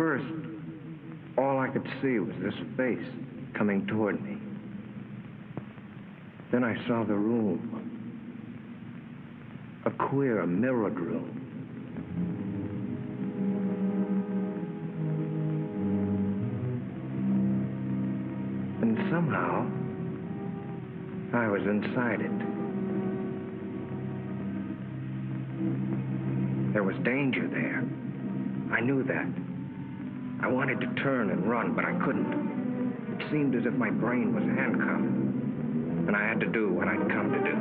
first, all I could see was this face coming toward me. Then I saw the room. A queer, mirrored room. And somehow, I was inside it. There was danger there. I knew that. I wanted to turn and run, but I couldn't. It seemed as if my brain was handcuffed, and I had to do what I'd come to do.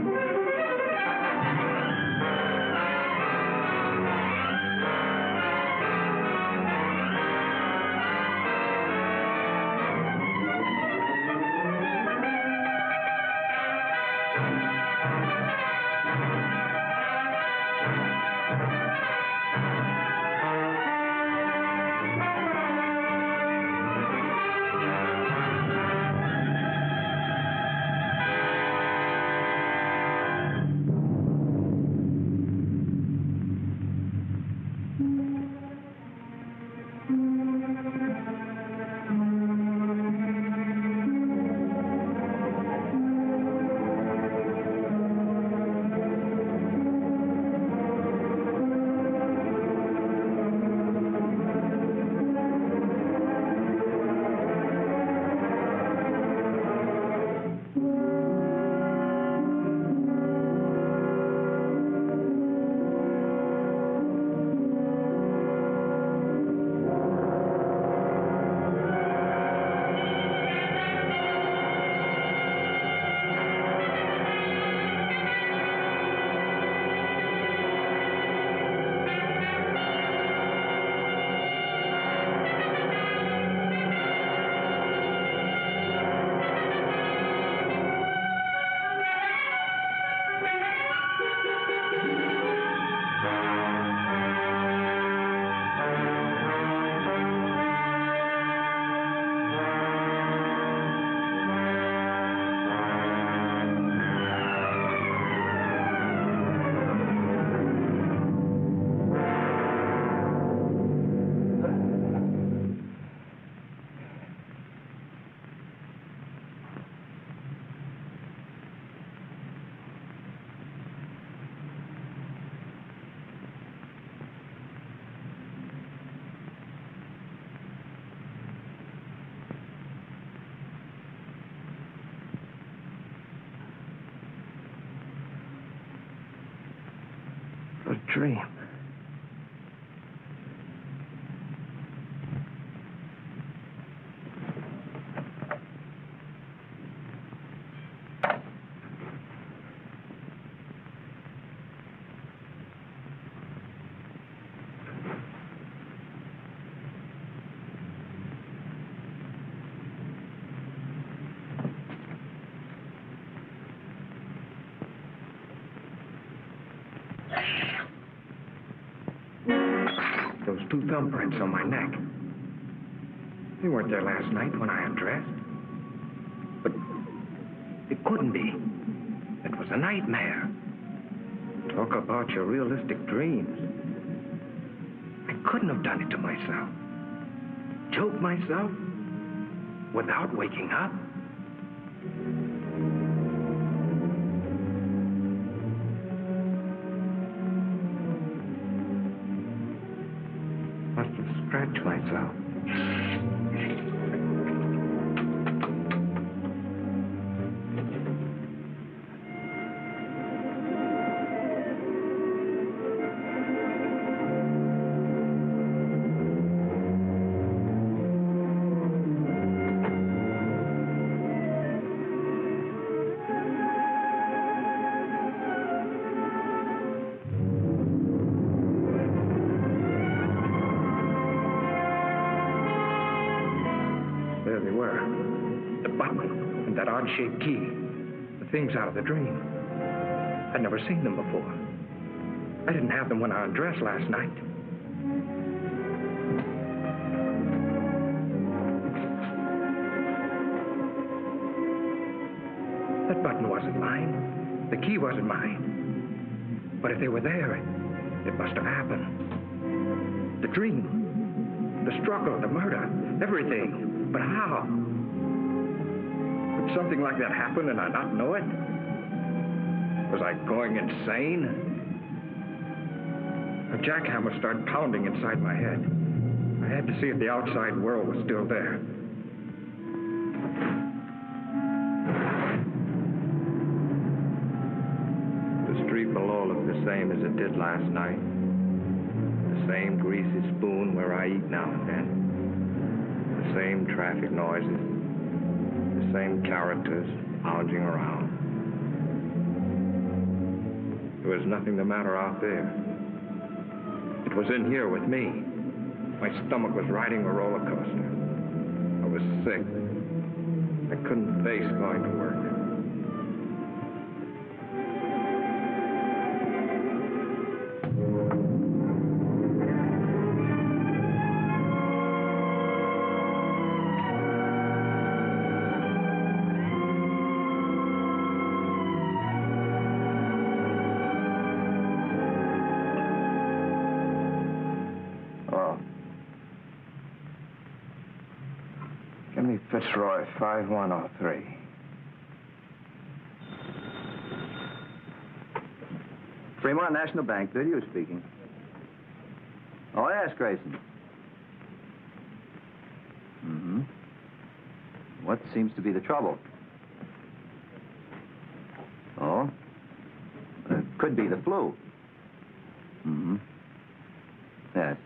A dream. Those two thumbprints on my neck. They weren't there last night when I undressed. But it couldn't be. It was a nightmare. Talk about your realistic dreams. I couldn't have done it to myself. Choke myself without waking up. Must have scratched myself. There they were. The button and that odd-shaped key. The things out of the dream. I'd never seen them before. I didn't have them when I undressed last night. That button wasn't mine. The key wasn't mine. But if they were there, it must have happened. The dream. The struggle, the murder, everything. But how? Could something like that happen and I not know it? Was I going insane? A jackhammer started pounding inside my head. I had to see if the outside world was still there. The street below looked the same as it did last night. The same greasy spoon where I eat now and then. The same traffic noises. The same characters lounging around. There was nothing the matter out there. It was in here with me. My stomach was riding a roller coaster. I was sick. I couldn't face going to work. Fitzroy, 5103. Fremont National Bank, video speaking. Oh, yes, Grayson. Mm-hmm. What seems to be the trouble? Oh? It could be the flu. Mm-hmm. Yes.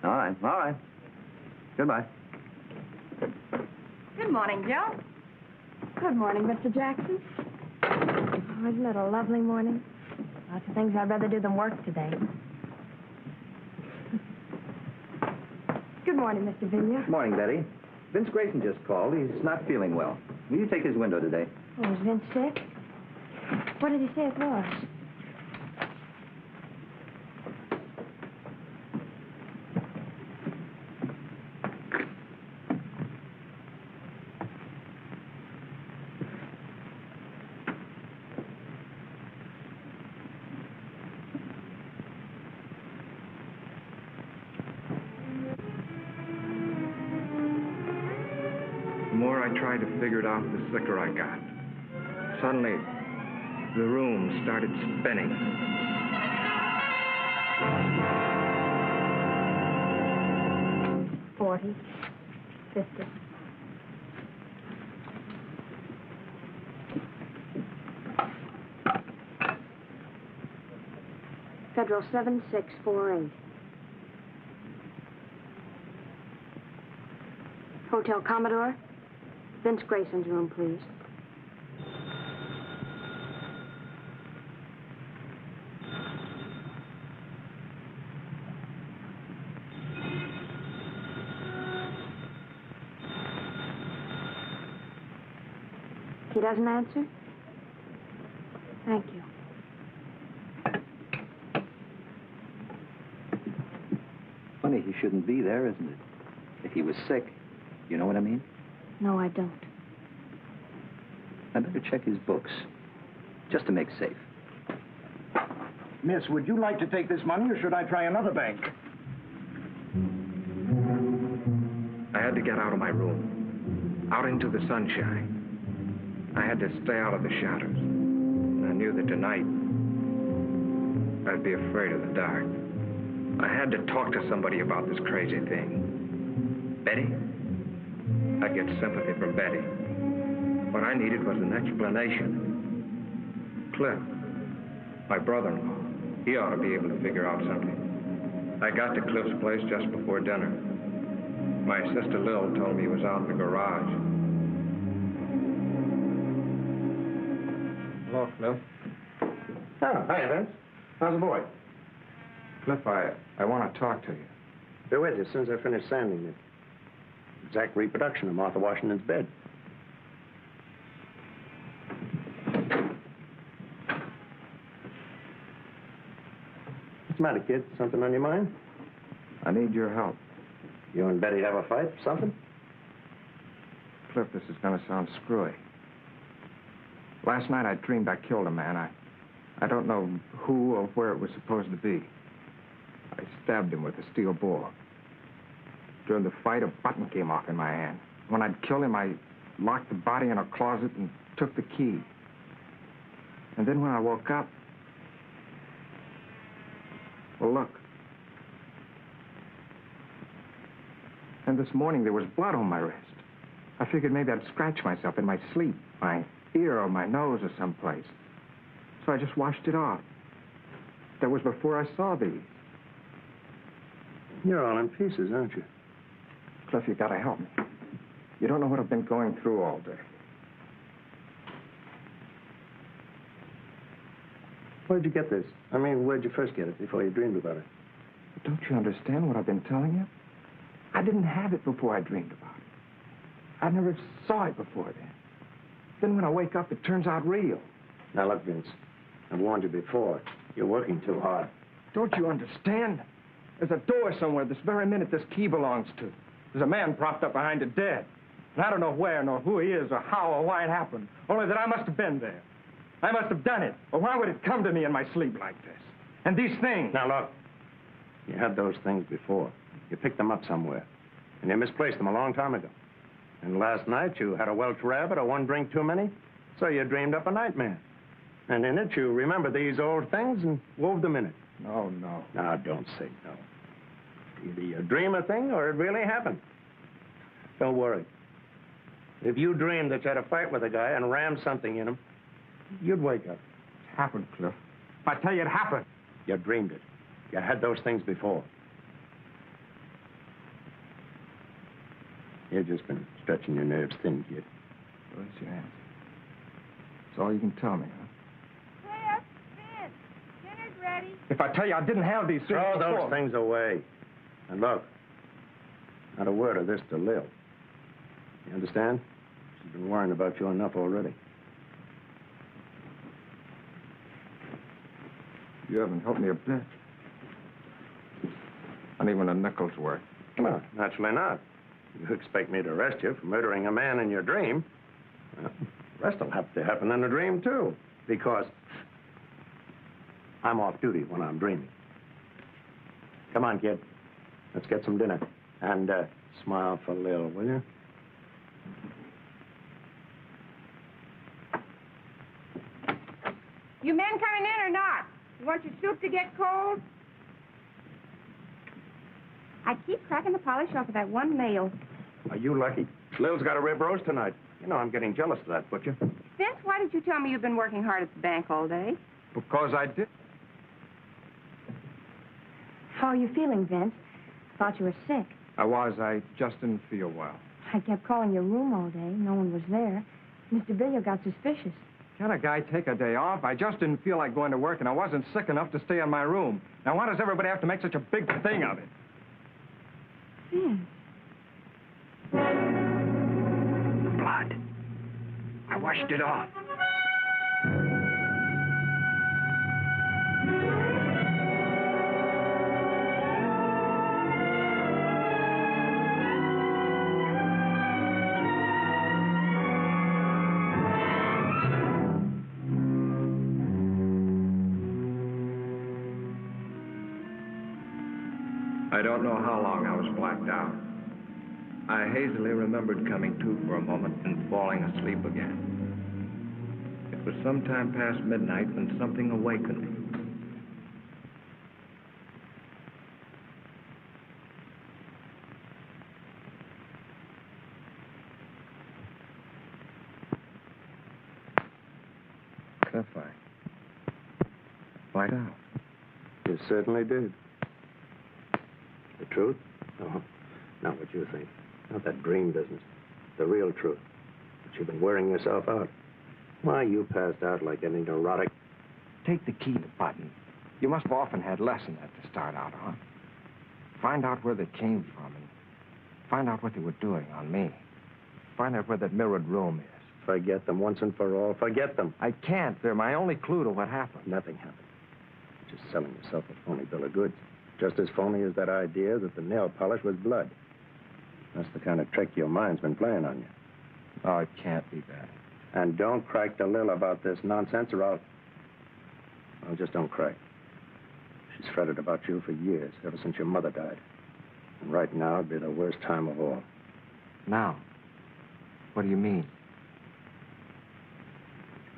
All right. Goodbye. Good morning, Joe. Good morning, Mr. Jackson. Oh, isn't it a lovely morning? Lots of things I'd rather do than work today. Good morning, Mr. Vinya. Good morning, Betty. Vince Grayson just called. He's not feeling well. Will you take his window today? Oh, is Vince sick? What did he say it was? The more I tried to figure it out, the sicker I got. Suddenly, the room started spinning. $40, $50. Federal 7648. Hotel Commodore. Vince Grayson's room, please. He doesn't answer? Thank you. Funny he shouldn't be there, isn't it? If he was sick, you know what I mean? No, I don't. I better check his books, just to make safe. Miss, would you like to take this money, or should I try another bank? I had to get out of my room, out into the sunshine. I had to stay out of the shadows. And I knew that tonight, I'd be afraid of the dark. I had to talk to somebody about this crazy thing. Betty? I'd get sympathy from Betty. What I needed was an explanation. Cliff, my brother-in-law, he ought to be able to figure out something. I got to Cliff's place just before dinner. My sister Lil told me he was out in the garage. Hello, Cliff. Oh, hi, Vince. How's the boy? Cliff, I want to talk to you. Be with you as soon as I finish sanding it. Exact reproduction of Martha Washington's bed. What's the matter, kid? Something on your mind? I need your help. You and Betty have a fight or something? Cliff, this is going to sound screwy. Last night I dreamed I killed a man. I don't know who or where it was supposed to be. I stabbed him with a steel bore. During the fight, a button came off in my hand. When I'd killed him, I locked the body in a closet and took the key. And then when I woke up... Well, look. And this morning, there was blood on my wrist. I figured maybe I'd scratch myself in my sleep, my ear or my nose or someplace. So I just washed it off. That was before I saw these. You're all in pieces, aren't you? Cliff, you gotta help me. You don't know what I've been going through all day. Where'd you get this? I mean, where'd you first get it before you dreamed about it? But don't you understand what I've been telling you? I didn't have it before I dreamed about it. I never saw it before then. Then when I wake up, it turns out real. Now, look, Vince, I've warned you before. You're working too hard. Don't you understand? There's a door somewhere this very minute this key belongs to. There's a man propped up behind it dead. And I don't know where, nor who he is, or how, or why it happened. Only that I must have been there. I must have done it. Or why would it come to me in my sleep like this? And these things... Now, look. You had those things before. You picked them up somewhere. And you misplaced them a long time ago. And last night you had a Welsh rabbit or one drink too many, so you dreamed up a nightmare. And in it you remember these old things and wove them in it. No, no. Now, don't say no. Either you dream a thing or it really happened. Don't worry. If you dreamed that you had a fight with a guy and rammed something in him, you'd wake up. It happened, Cliff. I tell you, it happened. You dreamed it. You had those things before. You've just been stretching your nerves thin, kid. Where's your answer? That's all you can tell me, huh? Cliff, Vince, dinner's ready. If I tell you I didn't have these things Throw before... those things away. And look, not a word of this to Lil. You understand? She's been worrying about you enough already. You haven't helped me a bit. Not even a nickel's worth. Well, naturally not. You expect me to arrest you for murdering a man in your dream. Well, the rest will have to happen in a dream, too. Because I'm off duty when I'm dreaming. Come on, kid. Let's get some dinner. And smile for Lil, will you? You men coming in or not? You want your soup to get cold? I keep cracking the polish off of that one nail. Are you lucky? Lil's got a rib roast tonight. You know I'm getting jealous of that butcher. Vince, why did you tell me you've been working hard at the bank all day? Because I did. How are you feeling, Vince? Thought you were sick. I was. I just didn't feel well. I kept calling your room all day. No one was there. Mr. Villiers got suspicious. Can't a guy take a day off? I just didn't feel like going to work, and I wasn't sick enough to stay in my room. Now, why does everybody have to make such a big thing of it? Vince. Blood. I washed it off. I don't know how long I was blacked out. I hazily remembered coming to for a moment and falling asleep again. It was sometime past midnight when something awakened me. Cliff, I blacked out. You certainly did. The truth? Oh, not what you think. Not that dream business. The real truth. But you've been wearing yourself out. Why, you passed out like any neurotic. Take the key to button. You must have often had less than that to start out on. Find out where they came from and find out what they were doing on me. Find out where that mirrored room is. Forget them once and for all. Forget them. I can't. They're my only clue to what happened. Nothing happened. Just selling yourself a phony bill of goods. Just as phony as that idea that the nail polish was blood. That's the kind of trick your mind's been playing on you. Oh, it can't be that. And don't crack to Lil about this nonsense or I'll... Well, just don't crack. She's fretted about you for years, ever since your mother died. And right now would be the worst time of all. Now? What do you mean?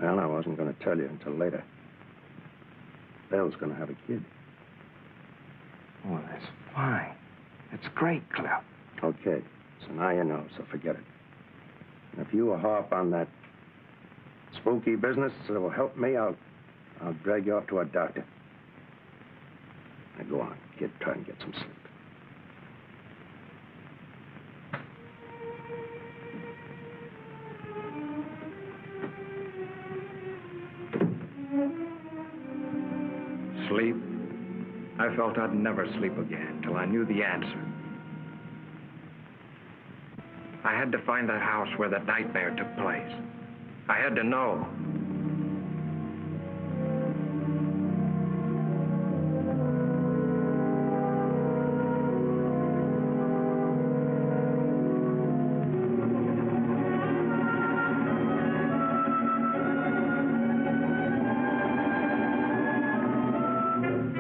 Well, I wasn't going to tell you until later. Belle's going to have a kid. Oh, that's fine. That's great, Cliff. Okay, so now you know, so forget it. And if you harp on that spooky business that will help me, I'll drag you off to a doctor. Now go on, kid, try and get some sleep. Sleep? I felt I'd never sleep again till I knew the answer. I had to find that house where that nightmare took place. I had to know.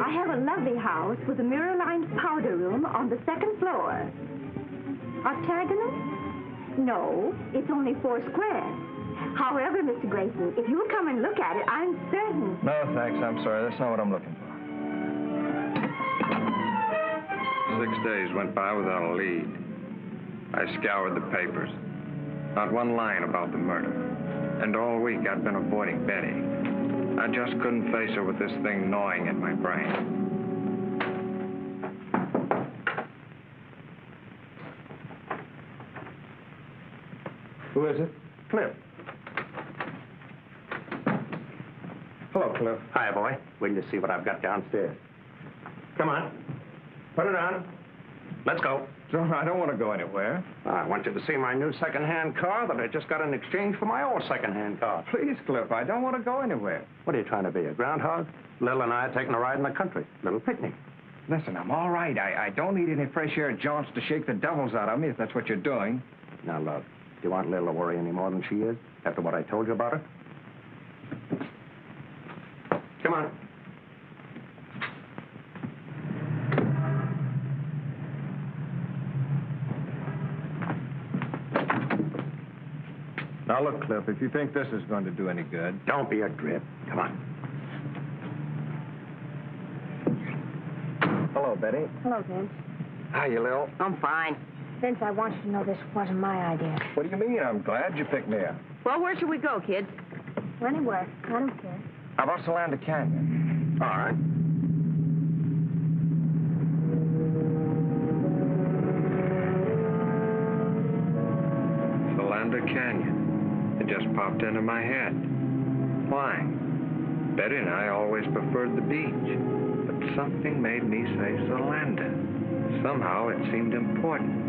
I have a lovely house with a mirror-lined powder room on the second floor. Octagonal? No, it's only 4 square. However, Mr. Grayson, if you'll come and look at it, I'm certain... No, thanks. I'm sorry. That's not what I'm looking for. 6 days went by without a lead. I scoured the papers. Not one line about the murder. And all week I'd been avoiding Betty. I just couldn't face her with this thing gnawing at my brain. Who is it? Cliff. Hello, Cliff. Hi, boy. Wait till you see what I've got downstairs. Come on. Put it on. Let's go. So I don't want to go anywhere. I want you to see my new second-hand car that I just got in exchange for my old second-hand car. Please, Cliff, I don't want to go anywhere. What are you trying to be, a groundhog? Lil and I are taking a ride in the country. Little picnic. Listen, I'm all right. I don't need any fresh air jaunts to shake the devils out of me, if that's what you're doing. Now, love, do you want Lil to worry any more than she is after what I told you about her? Come on. Now, look, Cliff, if you think this is going to do any good... Don't be a drip. Come on. Hello, Betty. Hello, Vince. Hi, you Lil. I'm fine. Vince, I want you to know this wasn't my idea. What do you mean? I'm glad you picked me up. Well, where should we go, kids? Anywhere. I don't care. How about Solanda Canyon? All right. Solanda Canyon. It just popped into my head. Why? Betty and I always preferred the beach, but something made me say Solanda. Somehow it seemed important.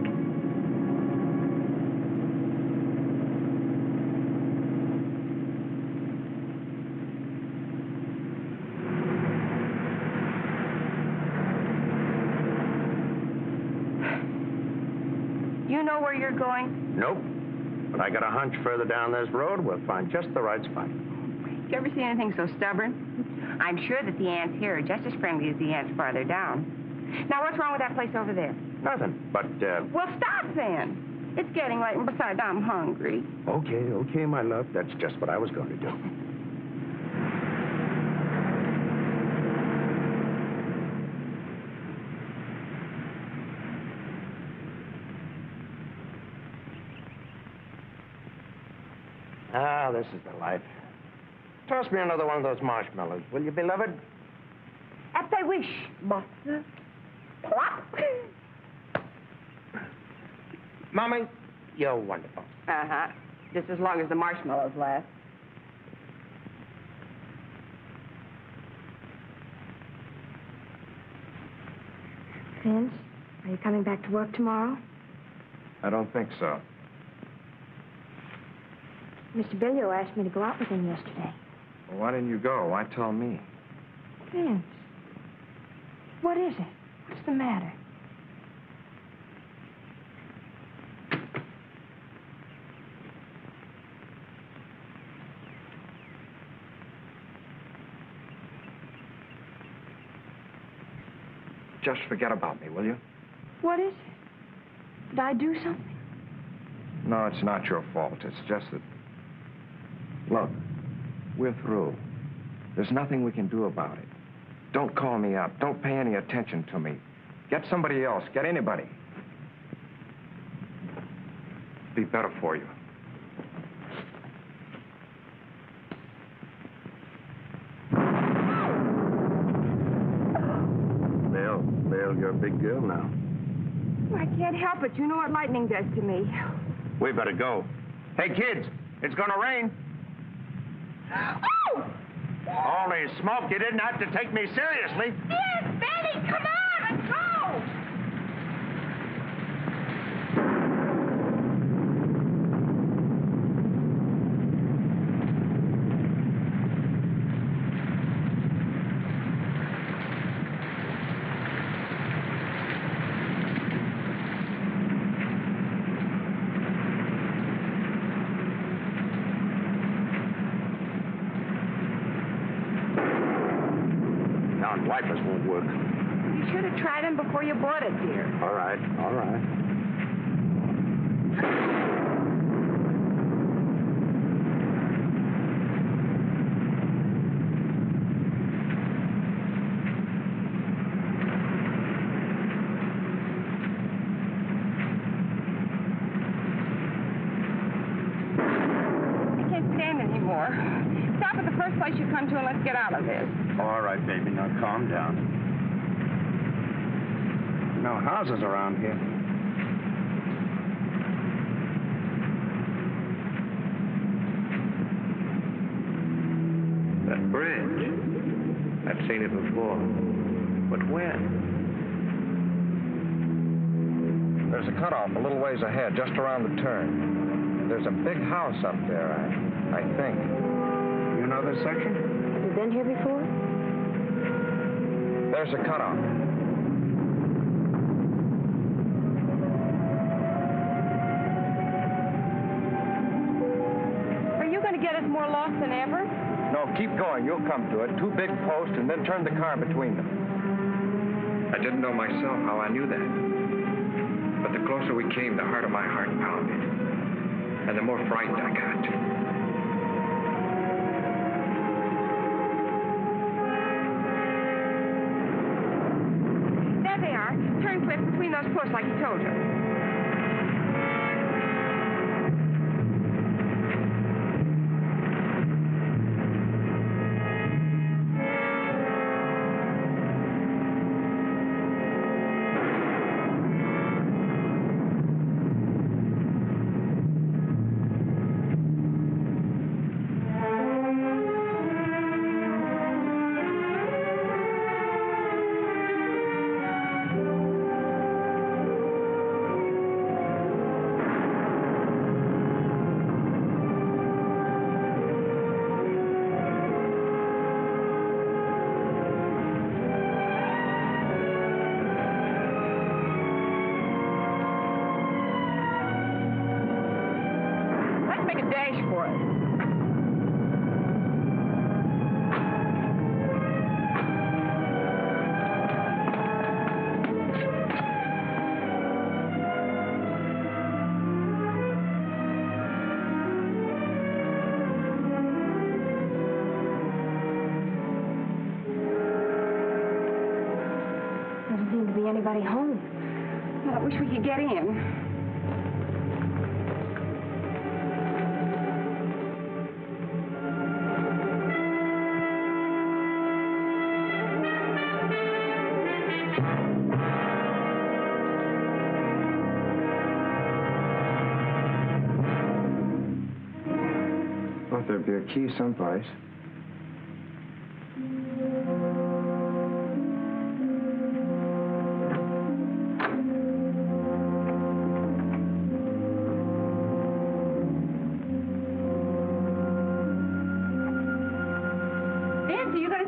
You know where you're going? Nope. But I got a hunch further down this road, we'll find just the right spot. You ever see anything so stubborn? I'm sure that the ants here are just as friendly as the ants farther down. Now, what's wrong with that place over there? Nothing, but, Well, stop then. It's getting late, and besides, I'm hungry. Okay, my love. That's just what I was going to do. Ah, this is the life. Toss me another one of those marshmallows, will you, beloved? At thy wish, master. Plop. Mommy, you're wonderful. Uh-huh. Just as long as the marshmallows last. Vince, are you coming back to work tomorrow? I don't think so. Mr. Billio asked me to go out with him yesterday. Well, why didn't you go? Why tell me? Vince, what is it? What's the matter? Just forget about me, will you? What is it? Did I do something? No, it's not your fault. It's just that... Look, we're through. There's nothing we can do about it. Don't call me up. Don't pay any attention to me. Get somebody else. Get anybody. Be better for you. Bill, you're a big girl now. I can't help it. You know what lightning does to me. We better go. Hey, kids, it's gonna rain. Oh! Holy smoke, you didn't have to take me seriously. Yes, Benny, come on, let's go! Wipers won't work. You should have tried them before you bought it, dear. All right, all right. I can't stand anymore. Stop at the first place you come to and let's get out of this. All right, baby, now calm down. No houses around here. That bridge. I've seen it before. But when? There's a cutoff a little ways ahead, just around the turn. There's a big house up there, I think. You know this section? Have you been here before? There's a cutoff. Are you going to get us more lost than ever? No, keep going. You'll come to it. 2 big posts, and then turn the car between them. I didn't know myself how I knew that. But the closer we came, the harder my heart pounded. And the more frightened I got. There they are. Turn quick between those posts like he told you. Anybody home? Well, I wish we could get in. Thought there'd be a key someplace.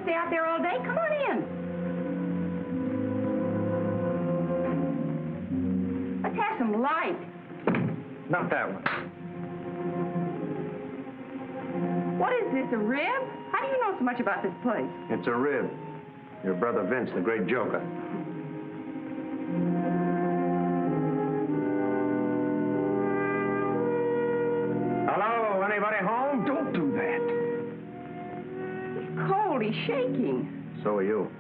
Stay out there all day? Come on in. Let's have some light. Not that one. What is this, a rib? How do you know so much about this place? It's a rib. Your brother Vince, the great joker. really shaking. So are you.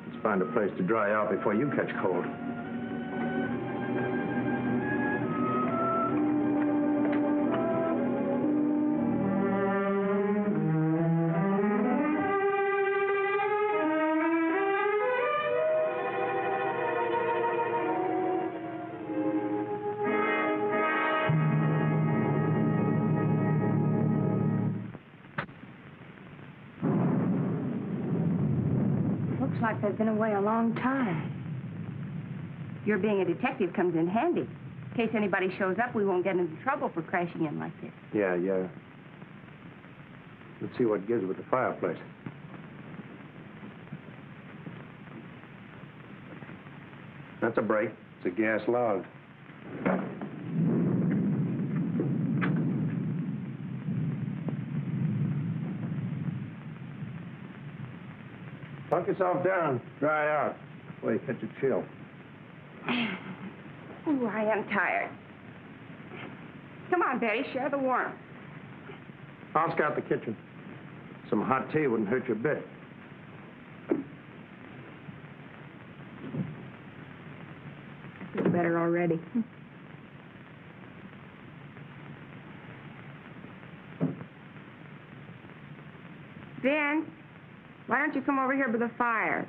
Let's find a place to dry out before you catch cold. Looks like they've been away a long time. Your being a detective comes in handy. In case anybody shows up, we won't get into trouble for crashing in like this. Yeah. Let's see what gives with the fireplace. That's a break. It's a gas log. Plunk yourself down. Dry out. Before you catch a chill. Ooh, I am tired. Come on, Betty, share the warmth. I'll scout the kitchen. Some hot tea wouldn't hurt you a bit. I feel better already. Vince, why don't you come over here by the fire?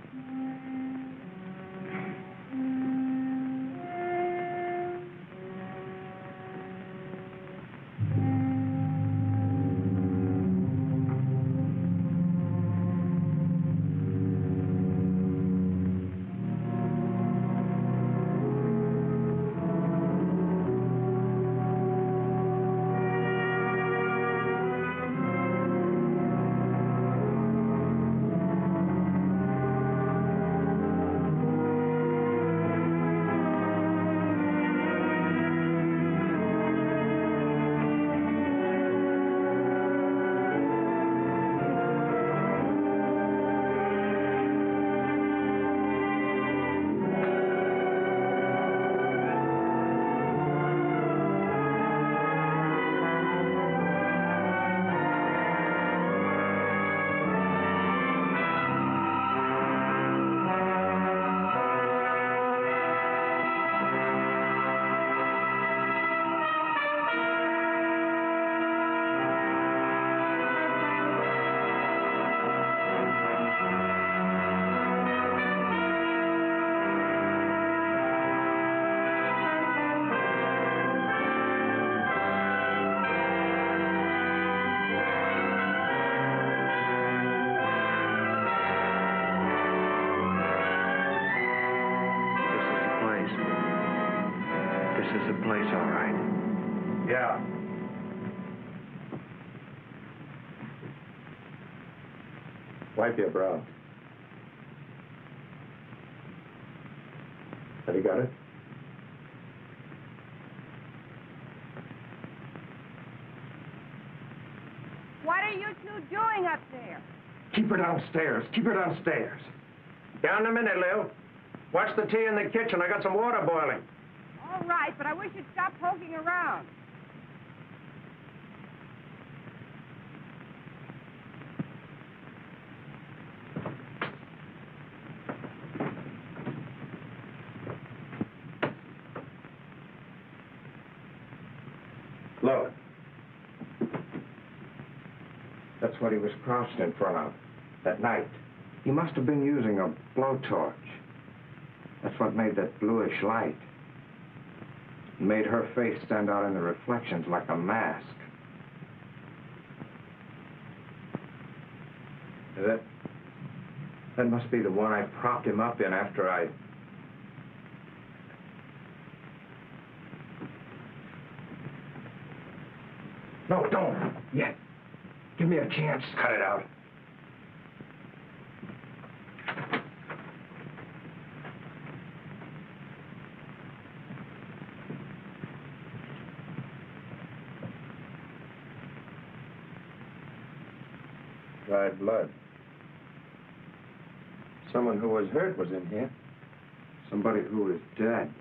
This is the place, all right. Yeah. Wipe your brow. Have you got it? What are you two doing up there? Keep her downstairs. Keep her downstairs. Down in a minute, Lil. Watch the tea in the kitchen. I got some water boiling. All right, but I wish you'd stop poking around. Look. That's what he was crouched in front of that night. He must have been using a blowtorch. That's what made that bluish light. It made her face stand out in the reflections like a mask. That must be the one I propped him up in after I... No, don't. Yet. Give me a chance. Cut it out. Dried blood. Someone who was hurt was in here. Somebody who is dead.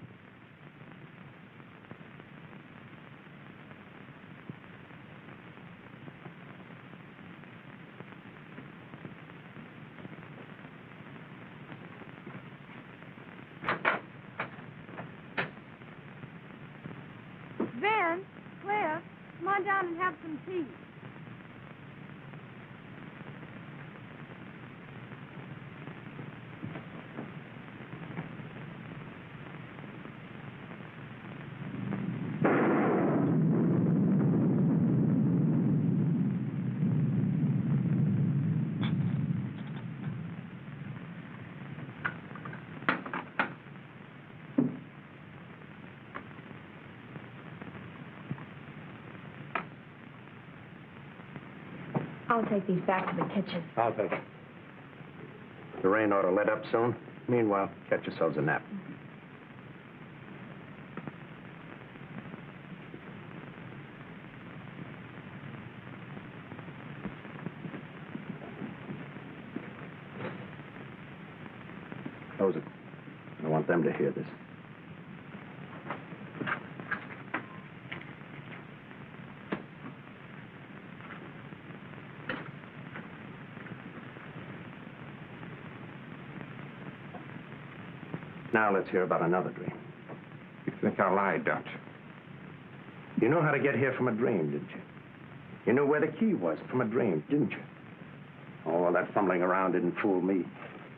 Ben, Cliff, come on down and have some tea. I'll take these back to the kitchen. I'll take it. The rain ought to let up soon. Meanwhile, catch yourselves a nap. Close it. I don't want them to hear this. Now let's hear about another dream. You think I lied, don't you? You know how to get here from a dream, didn't you? You knew where the key was from a dream, didn't you? Oh, that fumbling around didn't fool me.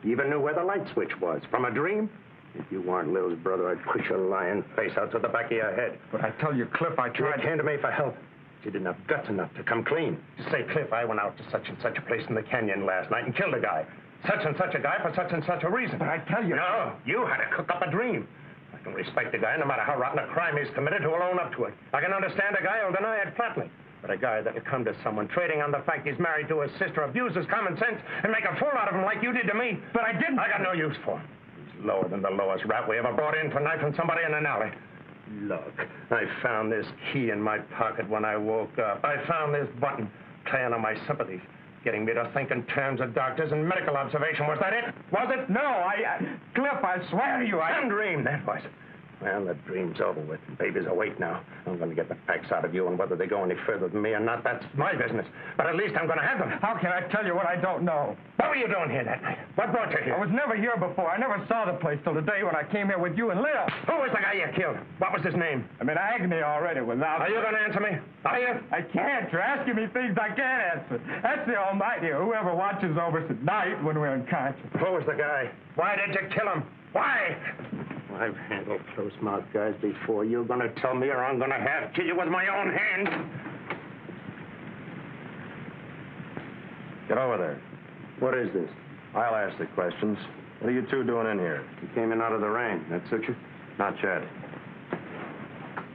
You even knew where the light switch was from a dream. If you weren't Lil's brother, I'd push your lying face out to the back of your head. But I tell you, Cliff, I tried. You came to me for help. You didn't have guts enough to come clean. To say, Cliff, I went out to such and such a place in the canyon last night and killed a guy. Such and such a guy for such and such a reason. But I tell you... No, you had to cook up a dream. I can respect a guy, no matter how rotten a crime he's committed, who will own up to it. I can understand a guy who'll deny it flatly. But a guy that'll come to someone trading on the fact he's married to his sister, abuses common sense, and make a fool out of him like you did to me. But I didn't... I got no use for him. He's lower than the lowest rat we ever brought in for knifing somebody in an alley. Look, I found this key in my pocket when I woke up. I found this button playing on my sympathies. Getting me to think in terms of doctors and medical observation. Was that it? Was it? No, Cliff, I swear to you, Some dream, that was it. Well, the dream's over with. The baby's awake now. I'm going to get the facts out of you, and whether they go any further than me or not, that's my business. But at least I'm going to have them. How can I tell you what I don't know? What were you doing here that night? What brought you here? I was never here before. I never saw the place till the day when I came here with you and Lil. Who was the guy you killed? What was his name? I'm in agony already without... Are you going to answer me? Are you? I can't. You're asking me things I can't answer. That's the Almighty, or whoever watches over us at night when we're unconscious. Who was the guy? Why did you kill him? Why? I've handled close-mouthed guys before. You're going to tell me, or I'm going to have to kill you with my own hands. Get over there. What is this? I'll ask the questions. What are you two doing in here? You came in out of the rain. That suit you? Not yet.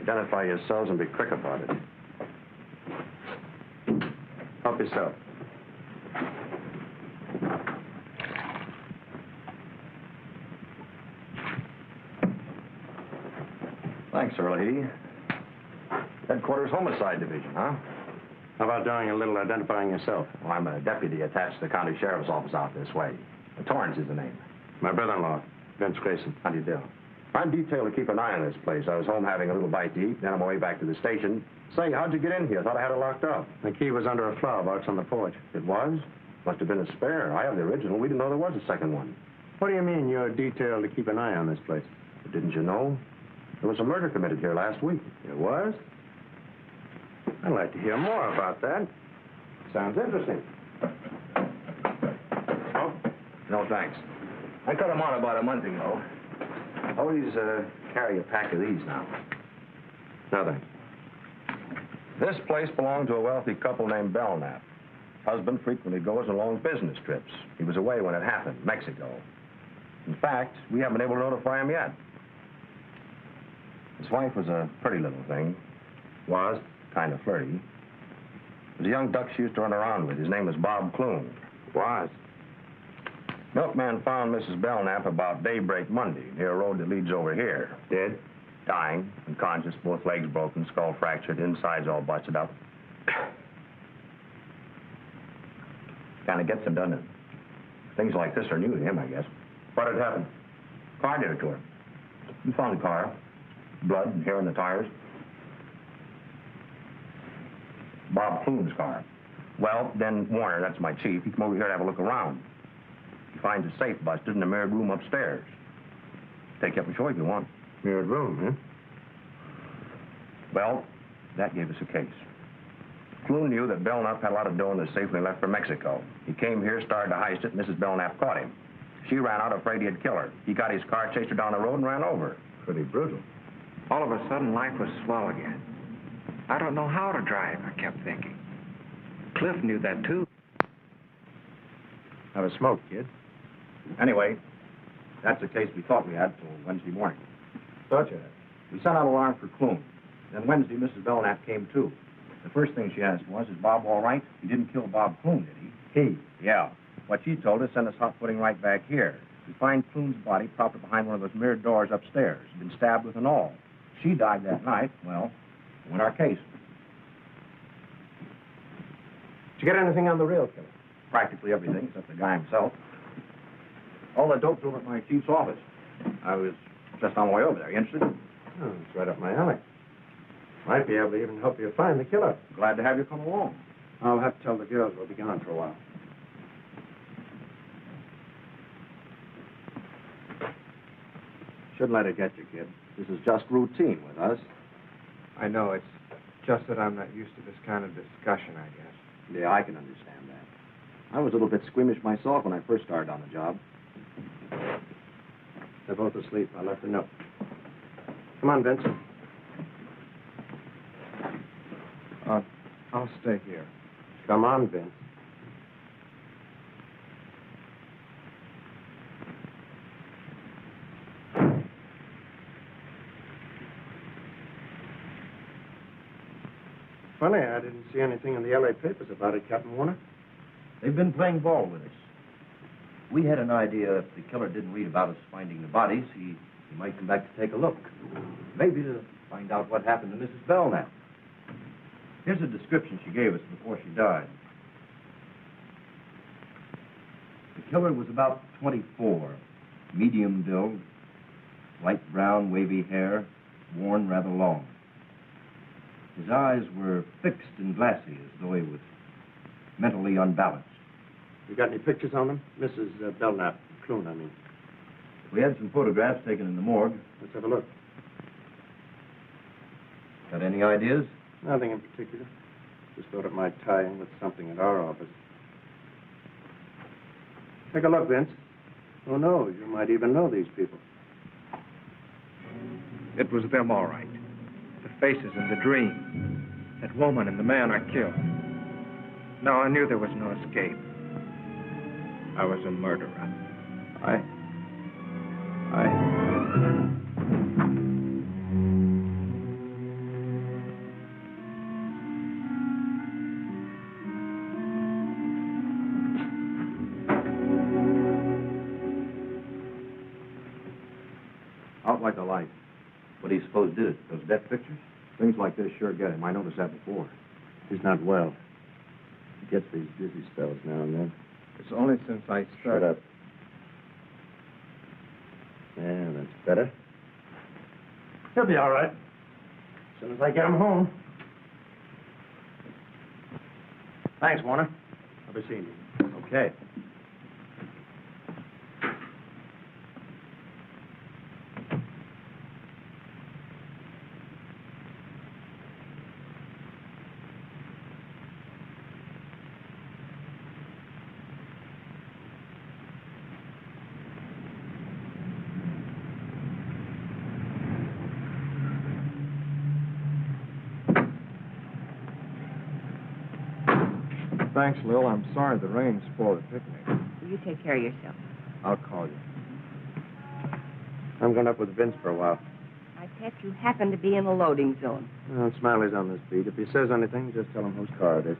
Identify yourselves and be quick about it. Help yourself. Thanks, Early. Headquarters Homicide Division, huh? How about doing a little identifying yourself? Well, I'm a deputy attached to the county sheriff's office out this way. Torrance is the name. My brother-in-law, Vince Grayson. How do you do? I'm detailed to keep an eye on this place. I was home having a little bite to eat, then on my way back to the station. Say, how'd you get in here? I thought I had it locked up. The key was under a flower box on the porch. It was? Must have been a spare. I have the original. We didn't know there was a second one. What do you mean you're detailed to keep an eye on this place? But didn't you know? There was a murder committed here last week. There was? I'd like to hear more about that. Sounds interesting. Oh? No, thanks. I cut them on about a month ago. Always carry a pack of these now. No, thanks. This place belonged to a wealthy couple named Belknap. Husband frequently goes on long business trips. He was away when it happened, Mexico. In fact, we haven't been able to notify him yet. His wife was a pretty little thing. Was kind of flirty. Was a young duck she used to run around with. His name was Bob Clune. Was? Milkman found Mrs. Belknap about daybreak Monday near a road that leads over here. Dead? Dying, unconscious, both legs broken, skull fractured, insides all busted up. Kind of gets him, doesn't it? Things like this are new to him, I guess. What had happened? Car did it to her. We found the car. Blood and hair in the tires. Bob Clune's car. Well, then Warner, that's my chief, he come over here to have a look around. He finds a safe busted in the mirrored room upstairs. Take you up and show you if you want. Mirrored room, huh? Well, that gave us a case. Clune knew that Belknap had a lot of dough in the safe when he left for Mexico. He came here, started to heist it, and Mrs. Belknap caught him. She ran out afraid he'd kill her. He got his car, chased her down the road, and ran over her. Pretty brutal. All of a sudden, life was swell again. I don't know how to drive, I kept thinking. Cliff knew that, too. Have a smoke, kid. Anyway, that's the case we thought we had till Wednesday morning. Thought you had. We sent out an alarm for Clune. Then Wednesday, Mrs. Belknap came, too. The first thing she asked was, is Bob all right? He didn't kill Bob Clune, did he? He. Yeah. What she told us sent us hot footing right back here. We find Clune's body propped behind one of those mirrored doors upstairs. He'd been stabbed with an awl. She died that night. Well, win our case. Did you get anything on the real killer? Practically everything except the guy himself. All the dope's over at my chief's office. I was just on my way over there. You interested? Oh, it's right up my alley. Might be able to even help you find the killer. Glad to have you come along. I'll have to tell the girls we'll be gone for a while. Shouldn't let it get you, kid. This is just routine with us. I know. It's just that I'm not used to this kind of discussion, I guess. Yeah, I can understand that. I was a little bit squeamish myself when I first started on the job. They're both asleep. I left a note. Come on, Vincent. I'll stay here. Come on, Vince. Funny, I didn't see anything in the LA papers about it, Captain Warner. They've been playing ball with us. We had an idea if the killer didn't read about us finding the bodies, he might come back to take a look. Maybe to find out what happened to Mrs. Belknap. Here's a description she gave us before she died. The killer was about 24, medium build, light brown, wavy hair, worn rather long. His eyes were fixed and glassy, as though he was mentally unbalanced. You got any pictures on them? Mrs. Belknap, Clune, I mean. We had some photographs taken in the morgue. Let's have a look. Got any ideas? Nothing in particular. Just thought it might tie in with something at our office. Take a look, Vince. Who knows? You might even know these people. It was them, all right. The faces in the dream. That woman and the man I killed. Now I knew there was no escape. I was a murderer. Aye. Out like a light. What do you suppose did it? Those death pictures? Things like this sure get him. I noticed that before. He's not well. He gets these dizzy spells now and then. It's only since I Shut started. up. Yeah, that's better. He'll be all right. As soon as I get him home. Thanks, Warner. I'll be seeing you. Okay. Thanks, Lil. I'm sorry the rain spoiled the picnic. You take care of yourself. I'll call you. I'm going up with Vince for a while. I bet you happen to be in the loading zone. Well, Smiley's on this beat. If he says anything, just tell him whose car it is.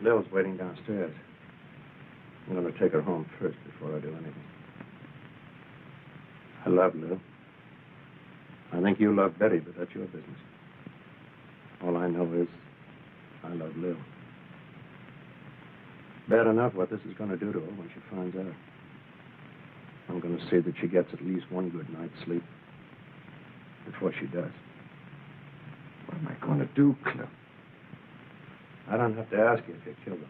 Lil's waiting downstairs. I'm going to take her home first before I do anything. I love Lil. I think you love Betty, but that's your business. All I know is I love Lil. Bad enough what this is going to do to her when she finds out. I'm going to see that she gets at least one good night's sleep before she does. What am I going to do, Cliff? I don't have to ask you if you killed him.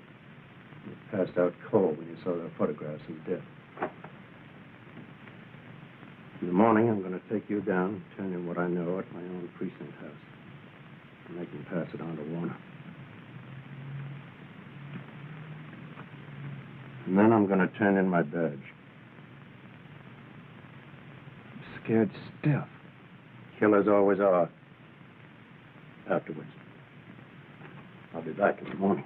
You passed out cold when you saw their photographs of death. In the morning, I'm going to take you down and turn in what I know at my own precinct house. And they can pass it on to Warner. And then I'm going to turn in my badge. I'm scared stiff. Killers always are. Afterwards. I'll be back in the morning.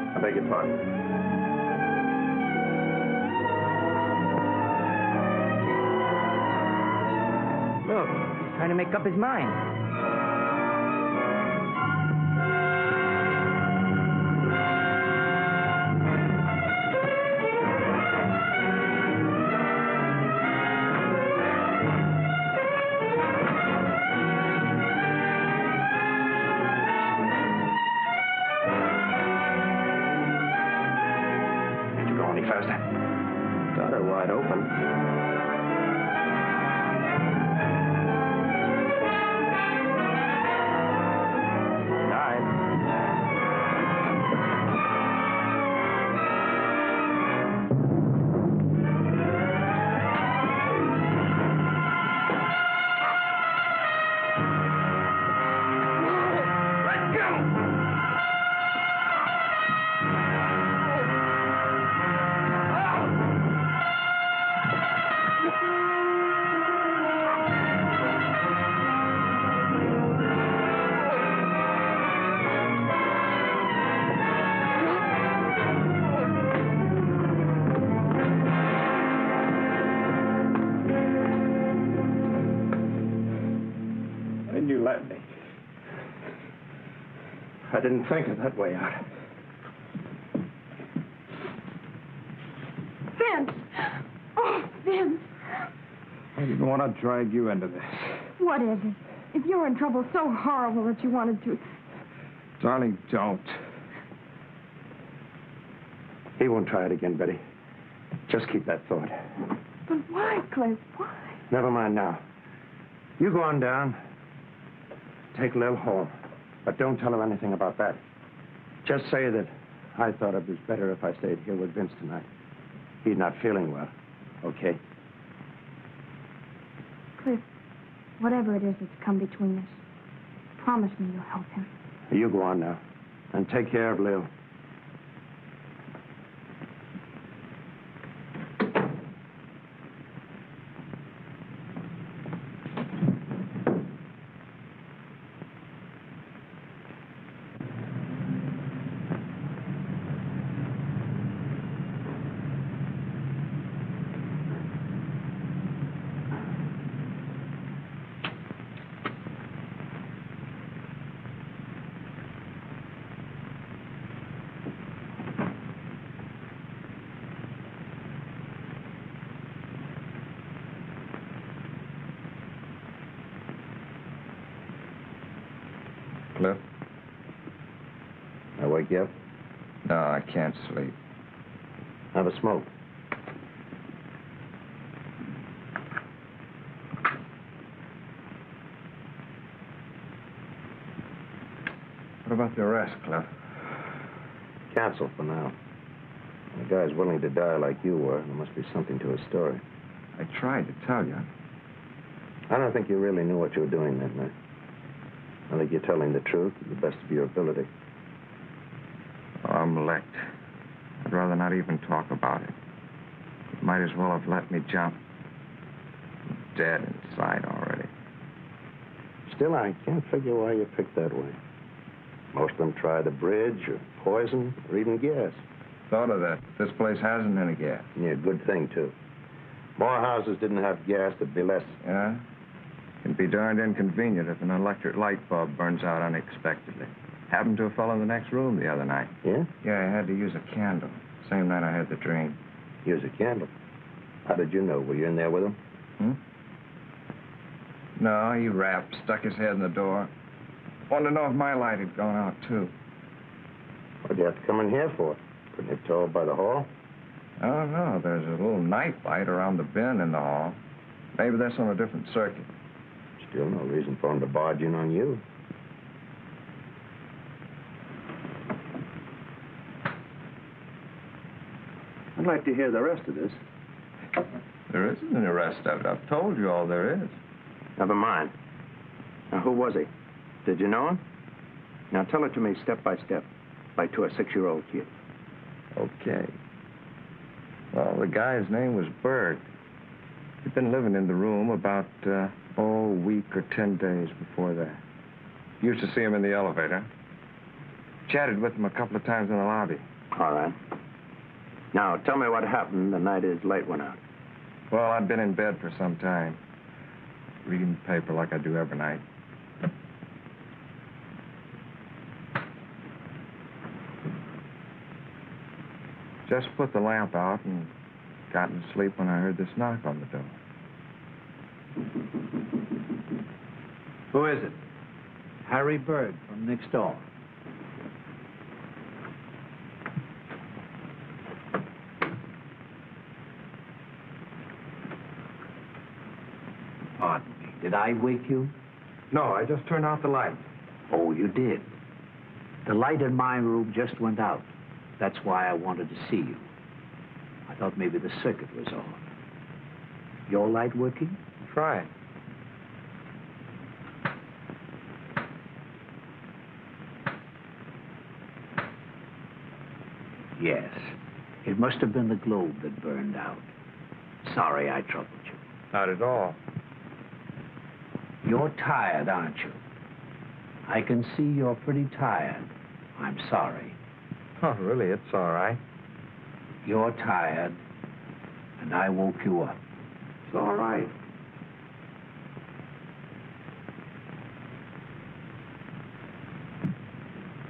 I beg your pardon. Look, he's trying to make up his mind. Got her wide open. You let me. I didn't think of that way out. Vince! Oh, Vince! I didn't want to drag you into this. What is it? If you're in trouble so horrible that you wanted to... Darling, don't. He won't try it again, Betty. Just keep that thought. But why, Cliff? Why? Never mind now. You go on down. Take Lil home. But don't tell her anything about that. Just say that I thought it was better if I stayed here with Vince tonight. He's not feeling well. Okay? Cliff, whatever it is that's come between us, promise me you'll help him. You go on now. And take care of Lil. Cliff? I wake you up? No, I can't sleep. Have a smoke. What about the arrest, Cliff? Cancel for now. When a guy's willing to die like you were, there must be something to his story. I tried to tell you. I don't think you really knew what you were doing that night. I think you're telling the truth to the best of your ability. Oh, I'm licked. I'd rather not even talk about it. You might as well have let me jump. I'm dead inside already. Still, I can't figure why you picked that way. Most of them try the bridge or poison or even gas. Thought of that. This place hasn't any gas. Yeah, good thing, too. More houses didn't have gas, there'd be less. Yeah? Can be darned inconvenient if an electric light bulb burns out unexpectedly. Happened to a fellow in the next room the other night. Yeah? Yeah, I had to use a candle. Same night I had the dream. Use a candle. How did you know? Were you in there with him? No, he rapped, stuck his head in the door. Wanted to know if my light had gone out, too. What'd you have to come in here for? Couldn't you tow by the hall? I don't know. There's a little night light around the bin in the hall. Maybe that's on a different circuit. Still no reason for him to barge in on you. I'd like to hear the rest of this. There isn't any rest of it. I've told you all there is. Never mind. Now, who was he? Did you know him? Now, tell it to me step by step, like to a 6-year-old kid. Okay. Well, the guy's name was Berg. He'd been living in the room about, a week or 10 days before that. Used to see him in the elevator. Chatted with him a couple of times in the lobby. All right. Now, tell me what happened the night his light went out. Well, I'd been in bed for some time, reading the paper like I do every night. Just put the lamp out and got to sleep when I heard this knock on the door. Who is it? Harry Bird from next door. Pardon me. Did I wake you? No, I just turned out the light. Oh, you did. The light in my room just went out. That's why I wanted to see you. I thought maybe the circuit was off. Your light working? Try it. Yes. It must have been the globe that burned out. Sorry I troubled you. Not at all. You're tired, aren't you? I can see you're pretty tired. I'm sorry. Oh, really, it's all right. You're tired, and I woke you up. It's all right.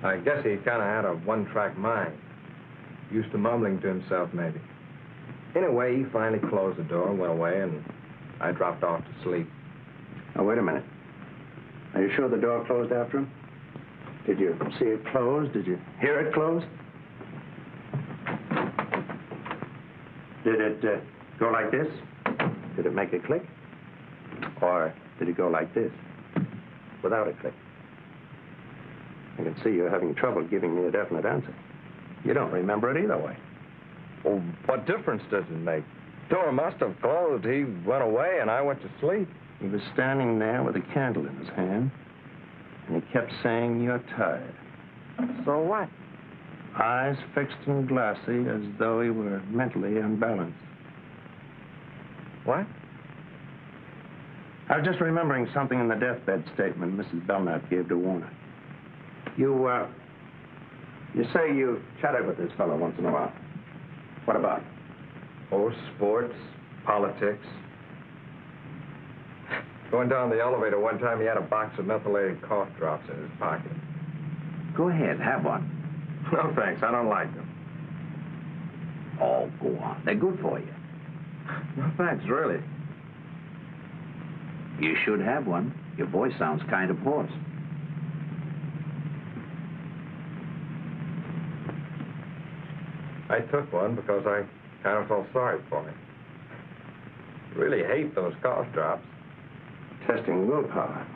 I guess he kind of had a one-track mind. Used to mumbling to himself, maybe. Anyway, he finally closed the door and went away, and I dropped off to sleep. Now, wait a minute. Are you sure the door closed after him? Did you see it close? Did you hear it close? Did it go like this? Did it make a click? Or did it go like this, without a click? I can see you're having trouble giving me a definite answer. You don't remember it either way. Well, what difference does it make? Door must have closed. He went away, and I went to sleep. He was standing there with a candle in his hand, and he kept saying, "You're tired." So what? Eyes fixed and glassy, as though he were mentally unbalanced. What? I was just remembering something in the deathbed statement Mrs. Belknap gave to Warner. You say you chatted with this fellow once in a while. What about? Oh, sports, politics. Going down the elevator one time, he had a box of methylated cough drops in his pocket. Go ahead, have one. No, thanks. I don't like them. Oh, go on. They're good for you. No, thanks, really. You should have one. Your voice sounds kind of hoarse. I took one because I kind of felt sorry for him. Really hate those cough drops. Testing willpower.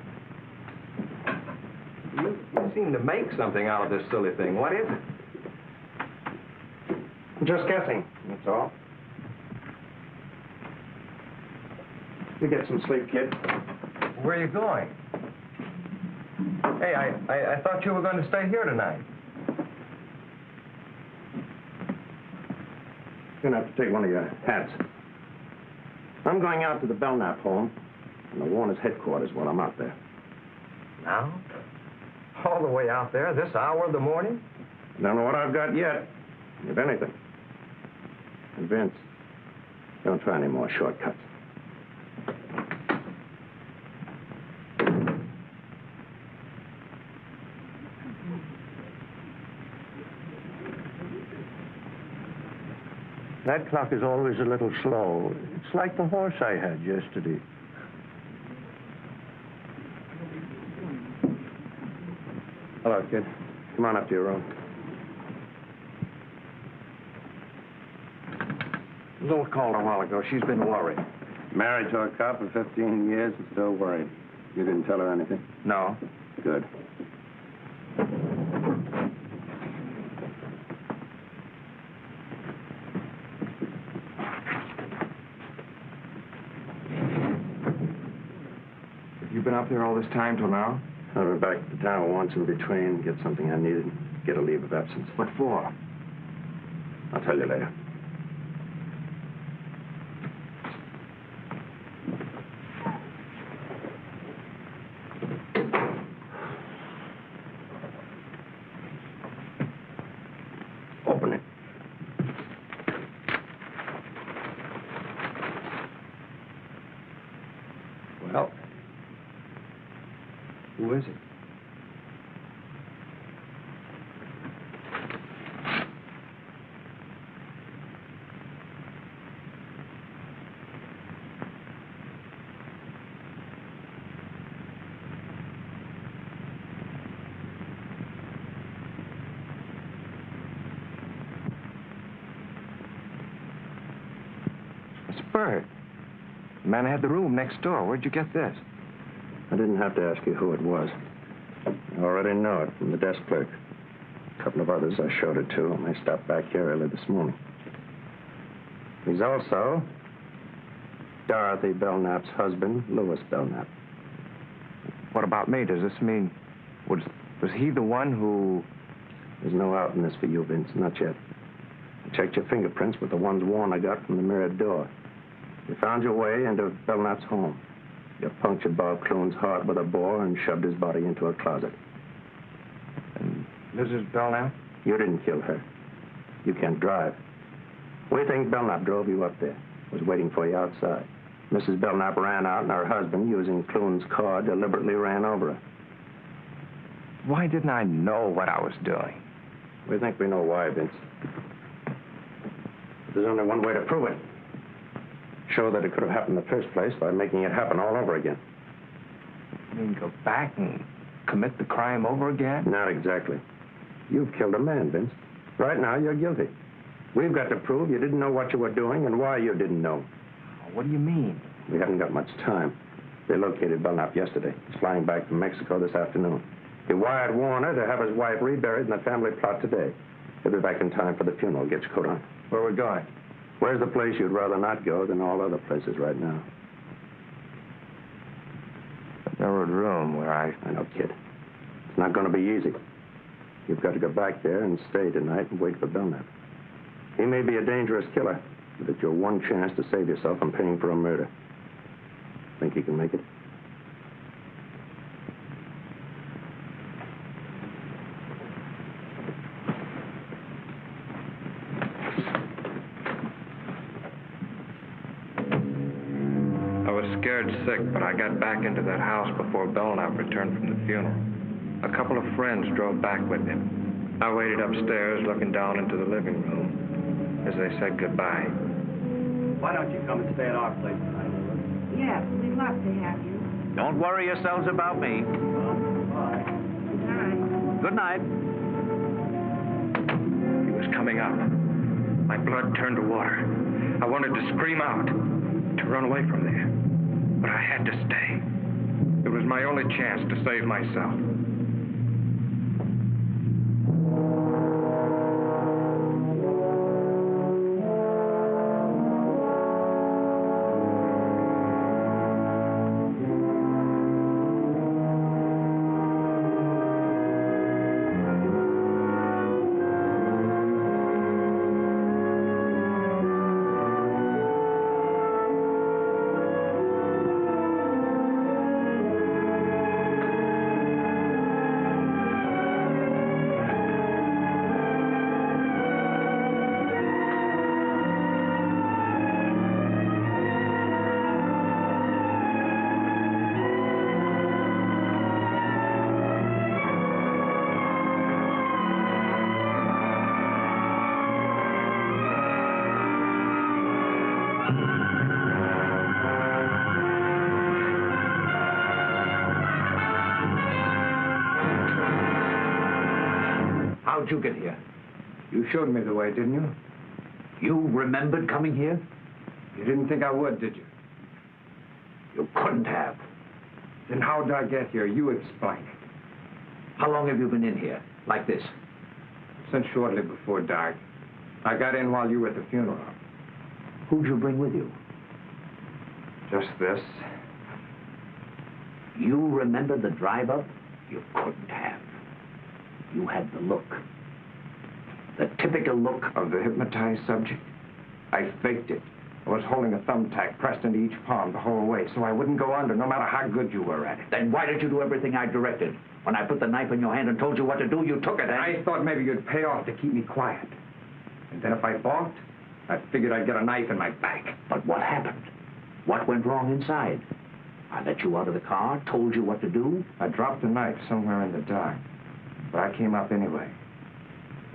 You seem to make something out of this silly thing. What is it? Just guessing, that's all. You get some sleep, kid. Where are you going? Hey, I thought you were going to stay here tonight. You're going to have to take one of your hats. I'm going out to the Belknap home and the Warner's headquarters while I'm out there. Now? All the way out there, this hour of the morning? Don't know what I've got yet, if anything. And Vince, don't try any more shortcuts. That clock is always a little slow. It's like the horse I had yesterday. Hello, kid. Come on up to your room. Lil called a while ago. She's been worried. Married to a cop for 15 years and still worried. You didn't tell her anything? No. Good. You've been up there all this time till now? I went back to town once in between, get something I needed, get a leave of absence. What for? I'll tell you later. Open it. Well, who is it? It's Bert. The man who had the room next door. Where'd you get this? I didn't have to ask you who it was. I already know it from the desk clerk. A couple of others I showed it to when I stopped back here early this morning. He's also Dorothy Belknap's husband, Louis Belknap. What about me? Does this mean... Was he the one who... There's no out in this for you, Vince. Not yet. I checked your fingerprints with the ones Warner got from the mirrored door. You found your way into Belknap's home. You punctured Bob Clune's heart with a bore and shoved his body into a closet. And Mrs. Belknap? You didn't kill her. You can't drive. We think Belknap drove you up there. Was waiting for you outside. Mrs. Belknap ran out, and her husband, using Clune's car, deliberately ran over her. Why didn't I know what I was doing? We think we know why, Vince. But there's only one way to prove it. Show that it could have happened in the first place by making it happen all over again. You mean go back and commit the crime over again? Not exactly. You've killed a man, Vince. Right now, you're guilty. We've got to prove you didn't know what you were doing and why you didn't know. What do you mean? We haven't got much time. They located Belknap yesterday. He's flying back from Mexico this afternoon. He wired Warner to have his wife reburied in the family plot today. He'll be back in time for the funeral. Get your coat on. Where are we going? Where's the place you'd rather not go than all other places right now? The mirrored room where I know, kid. It's not going to be easy. You've got to go back there and stay tonight and wait for Belknap. He may be a dangerous killer, but it's your one chance to save yourself from paying for a murder. Think you can make it? Scared sick, but I got back into that house before Belknap returned from the funeral. A couple of friends drove back with him. I waited upstairs, looking down into the living room as they said goodbye. Why don't you come and stay at our place tonight, Louis? Yes, we'd love to have you. Don't worry yourselves about me. Well, bye. Good night. Good night. He was coming up. My blood turned to water. I wanted to scream out, to run away from there. But I had to stay. It was my only chance to save myself. How'd you get here? You showed me the way, didn't you? You remembered coming here? You didn't think I would, did you? You couldn't have. Then how did I get here? You explain it. How long have you been in here? Like this? Since shortly before dark. I got in while you were at the funeral. Who'd you bring with you? Just this. You remember the drive-up? You couldn't have. You had the look. The typical look of the hypnotized subject. I faked it. I was holding a thumbtack pressed into each palm the whole way so I wouldn't go under no matter how good you were at it. Then why did you do everything I directed? When I put the knife in your hand and told you what to do, you took it, and... I thought maybe you'd pay off to keep me quiet. And then if I balked, I figured I'd get a knife in my back. But what happened? What went wrong inside? I let you out of the car, told you what to do. I dropped the knife somewhere in the dark. But I came up anyway.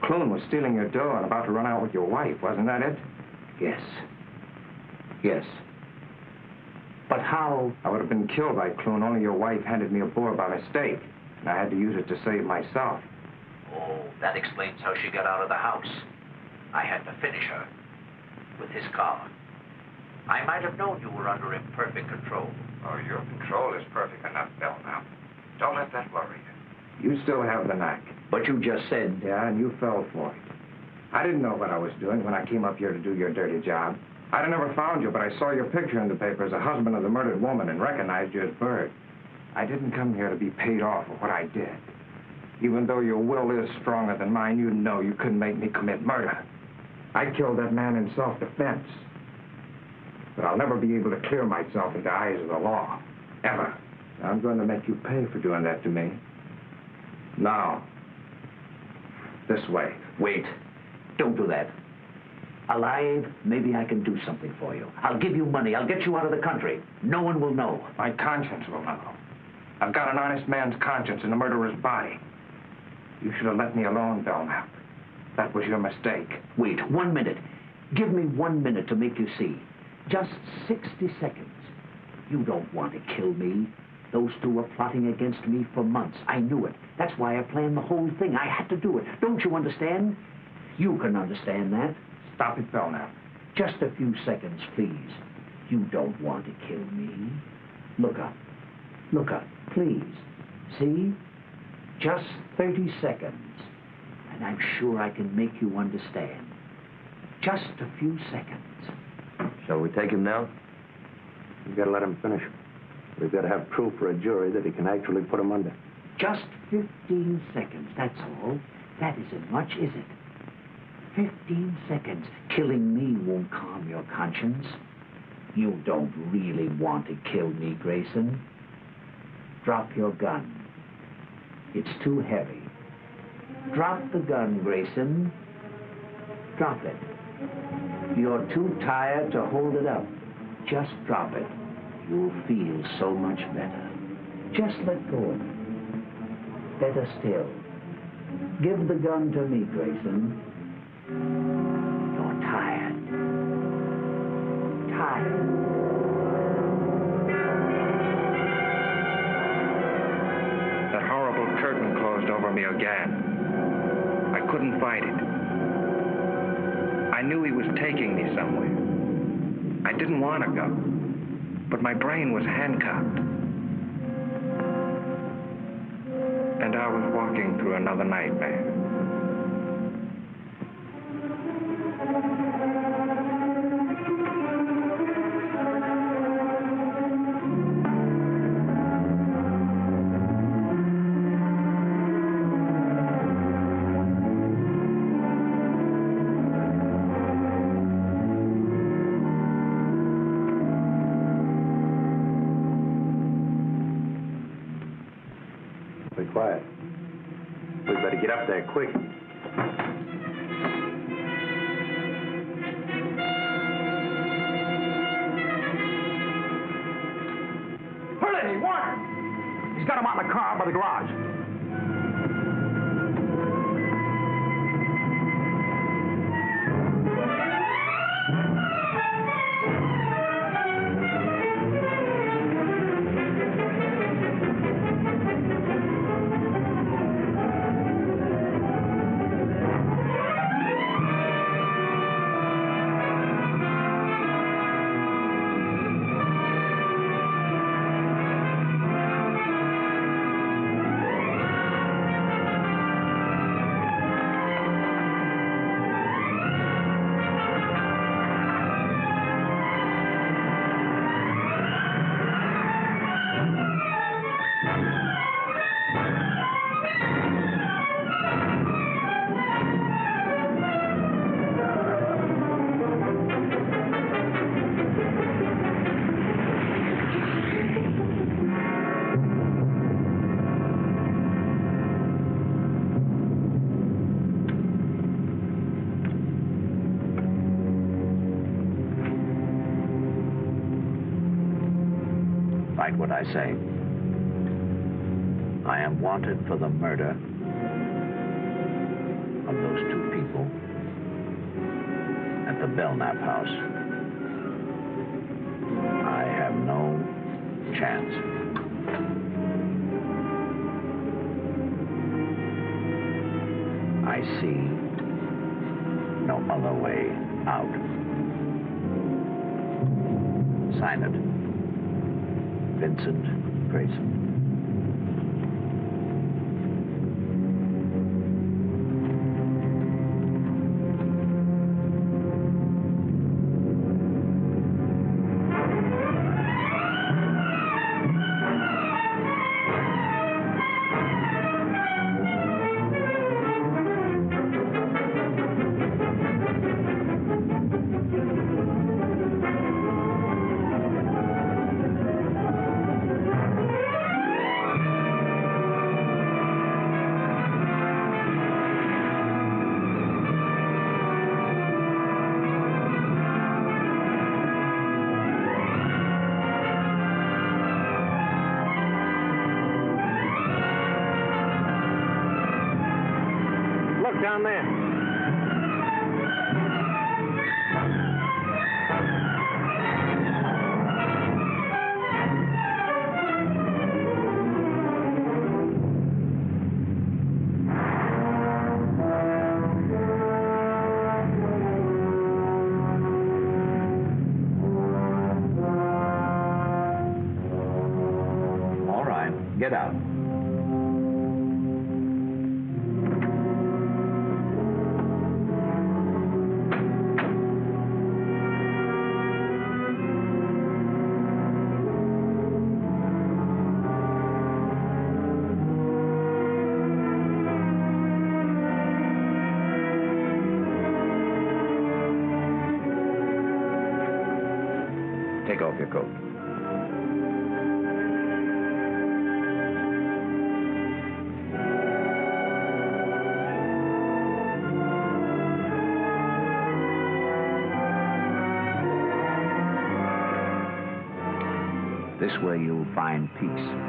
Clune was stealing your dough and about to run out with your wife, wasn't that it? Yes. Yes. But how? I would have been killed by Clune, only your wife handed me a bore by mistake. And I had to use it to save myself. Oh, that explains how she got out of the house. I had to finish her with his car. I might have known you were under imperfect control. Oh, your control is perfect enough, Bill, now. Don't let that worry you. You still have the knack. But you just said... Yeah, and you fell for it. I didn't know what I was doing when I came up here to do your dirty job. I'd have never found you, but I saw your picture in the paper as a husband of the murdered woman and recognized you as Bird. I didn't come here to be paid off for what I did. Even though your will is stronger than mine, you know you couldn't make me commit murder. I killed that man in self-defense. But I'll never be able to clear myself in the eyes of the law. Ever. I'm going to make you pay for doing that to me. Now. This way. Wait. Don't do that. Alive, maybe I can do something for you. I'll give you money. I'll get you out of the country. No one will know. My conscience will know. I've got an honest man's conscience in a murderer's body. You should have let me alone, Belknap. That was your mistake. Wait, 1 minute. Give me 1 minute to make you see. Just 60 seconds. You don't want to kill me. Those two were plotting against me for months. I knew it. That's why I planned the whole thing. I had to do it. Don't you understand? You can understand that. Stop it, Belknap. Just a few seconds, please. You don't want to kill me. Look up. Look up, please. See? Just 30 seconds. And I'm sure I can make you understand. Just a few seconds. Shall we take him now? We've got to let him finish. We've got to have proof for a jury that he can actually put him under. Just 15 seconds, that's all. That isn't much, is it? 15 seconds. Killing me won't calm your conscience. You don't really want to kill me, Grayson. Drop your gun. It's too heavy. Drop the gun, Grayson. Drop it. You're too tired to hold it up. Just drop it. You'll feel so much better. Just let go of it. Better still. Give the gun to me, Grayson. You're tired. Tired. That horrible curtain closed over me again. I couldn't fight it. I knew he was taking me somewhere. I didn't want to go, but my brain was handcuffed. And I was walking through another nightmare. Be quiet. We better get up there quick. Hurley, Warner! He's got him out in the car by the garage. Write what I say. I am wanted for the murder of those two people at the Belknap house. I have no chance. I see no other way out. Sign it. Vincent Grayson. Down there. All right, get out. Take off your coat. This way you'll find peace.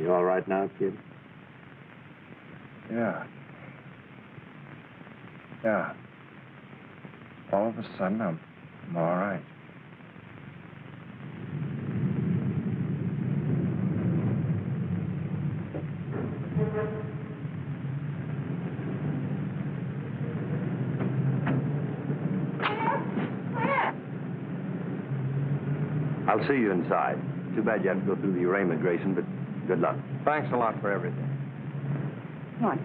you all right now, kid? Yeah. Yeah. All of a sudden, I'm all right. I'll see you inside. Too bad you have to go through the arraignment, Grayson, but good luck. Thanks a lot for everything. What?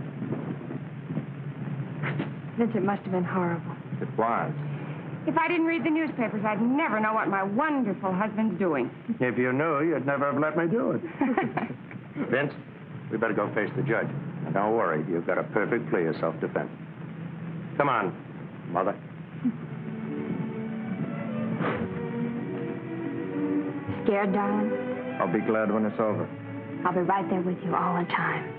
Vincent must have been horrible. It was. If I didn't read the newspapers, I'd never know what my wonderful husband's doing. If you knew, you'd never have let me do it. Vince, we better go face the judge. Don't worry, you've got a perfect plea of self-defense. Come on, Mother. Scared, darling? I'll be glad when it's over. I'll be right there with you all the time.